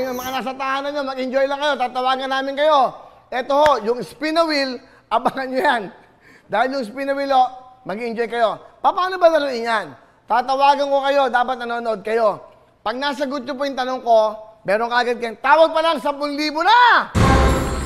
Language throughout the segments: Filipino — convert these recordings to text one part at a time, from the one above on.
Yung mga nasa tahanan nyo, mag-enjoy lang kayo. Tatawagan namin kayo. Ito ho, yung spin a wheel, abangan nyo yan. Dahil yung spin a wheel, mag-enjoy kayo. Paano ba laruin yan? Tatawagan ko kayo, dapat nanonood kayo. Pag nasagot nyo po yung tanong ko, meron kagad kayong tawag pa lang, 10,000 na!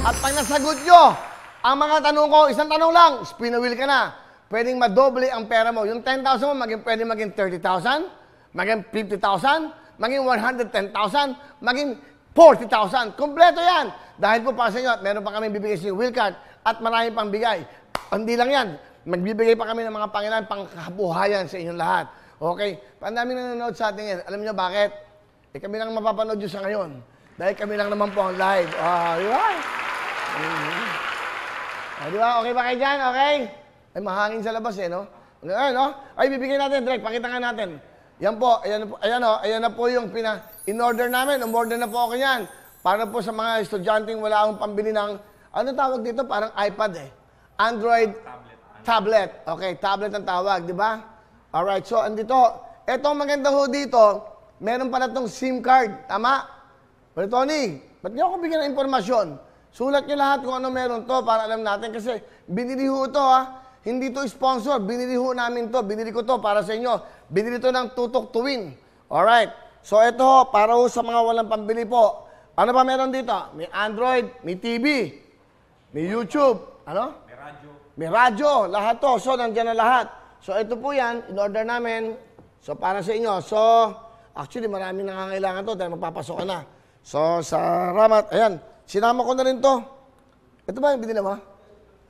At pag nasagot nyo, ang mga tanong ko, isang tanong lang, spin a wheel ka na. Pwedeng madoble ang pera mo. Yung 10,000 mo, pwedeng maging 30,000, maging 50,000, maging 110,000, maging 40,000. Kompleto yan. Dahil po para sa inyo, meron pa kami bibigay sa wheel card at marami pang bigay. Hindi lang yan. Magbibigay pa kami ng mga pangilan pangkabuhayan sa inyong lahat. Okay? Pandaming nanonood sa atin yan. Alam niyo bakit? Kami lang mapapanood yun sa ngayon. Dahil kami lang naman po ang live. Di ba? Di ba? Okay ba kayo dyan? Okay? Ay, mahangin sa labas no? Ay, bibigyan natin, direct. Pakita nga natin. Yan po, ayan na po yung in-order namin. Umorder na po ako yan. Para po sa mga estudyanteng wala akong pambili ng, ano tawag dito? Parang iPad Android tablet. Okay, tablet ang tawag, di ba? Alright, so andito. Ito maganda ho dito, meron pala itong SIM card. Tama? Pero Tony, ba't niyo ako bigyan ng impormasyon? Sulat niyo lahat kung ano meron to para alam natin. Kasi binili ho ito Hindi to sponsor. Binili ho namin to. Binili ko to para sa inyo. Binili to ng Tutok to Win. Alright. So ito para ho sa mga walang pambili po. Ano ba meron dito? May Android, may TV, may YouTube. Ano? May radyo. May radyo. Lahat to. So nandiyan na lahat. So ito po yan. In-order namin. So para sa inyo. So actually maraming nangangailangan to dahil magpapasok ka na. So sa Ramat. Ayan. Sinama ko na rin to. Ito ba yung binili mo?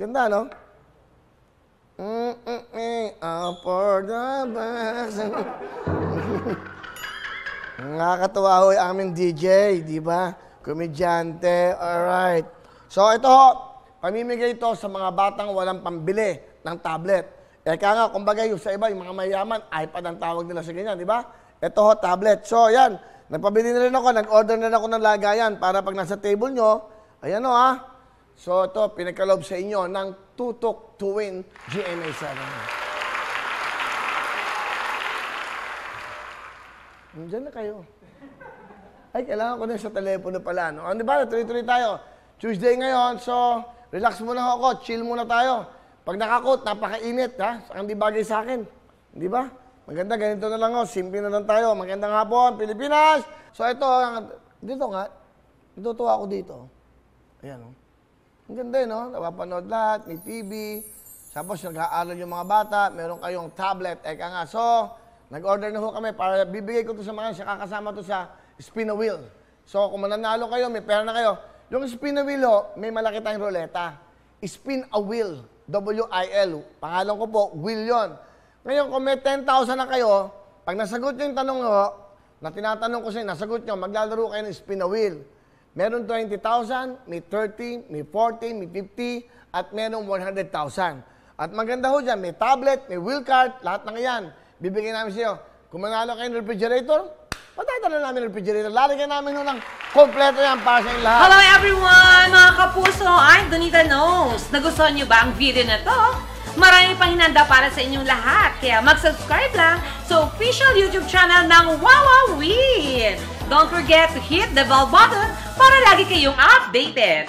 Ganda, no? For the best. Nakakatawa ho yung aming DJ, di ba? Komedyante, alright. So ito ho, pamimigay ito sa mga batang walang pambili ng tablet. Kaya nga, kumbaga yung sa iba, yung mga mayaman, iPad ang tawag nila sa ganyan, di ba? Ito ho, tablet. So yan, nagpabili na rin ako, nag-order na rin ako ng lagayan para pag nasa table nyo, ayan o So ito, pinagkaloob sa inyo ng Tutok to Win GMA7. Diyan na kayo. Ay, kailangan ko na sa telepono pala. No? Di ba? Tuloy-tuloy tayo. Tuesday ngayon, so relax muna ako, chill muna tayo. Pag nakakot, napakainit, Hindi bagay sa akin. Di ba? Maganda, ganito na lang simple na lang tayo. Magandang hapon, Pilipinas! So ito, dito nga, natutuwa ako dito. Ayan, Ang ganda no? Napapanood lahat, may TV. Tapos nag-aaral yung mga bata, meron kayong tablet, eka nga. So, nag-order na ho kami para bibigay ko to sa mga kakasama to sa spin a wheel. So, kung mananalo kayo, may pera na kayo. Yung spin a wheel may malaki tayong roleta. Spin a wheel, W-I-L. Pangalan ko po, wheel yon. Ngayon, kung may 10,000 na kayo, pag nasagot nyo yung tanong na tinatanong ko sa inyo, nasagot nyo, maglalaro kayo ng spin a wheel. Meron 20,000, may 30, may 40, may 50, at meron 100,000. At maganda ho dyan, may tablet, may wheel card, lahat ng yan. Bibigyan namin sa iyo. Kung manalo kayo ng refrigerator, patatalo namin ng refrigerator. Lalagyan namin ng kompleto yan para sa inyo lahat. Hello everyone, mga kapuso. I'm Donita Knows. Nagustuhan niyo ba ang video na to? Marami pang hinanda para sa inyong lahat. Kaya mag-subscribe lang sa official YouTube channel ng Wowowin. Don't forget to hit the bell button para lagi kayong updated.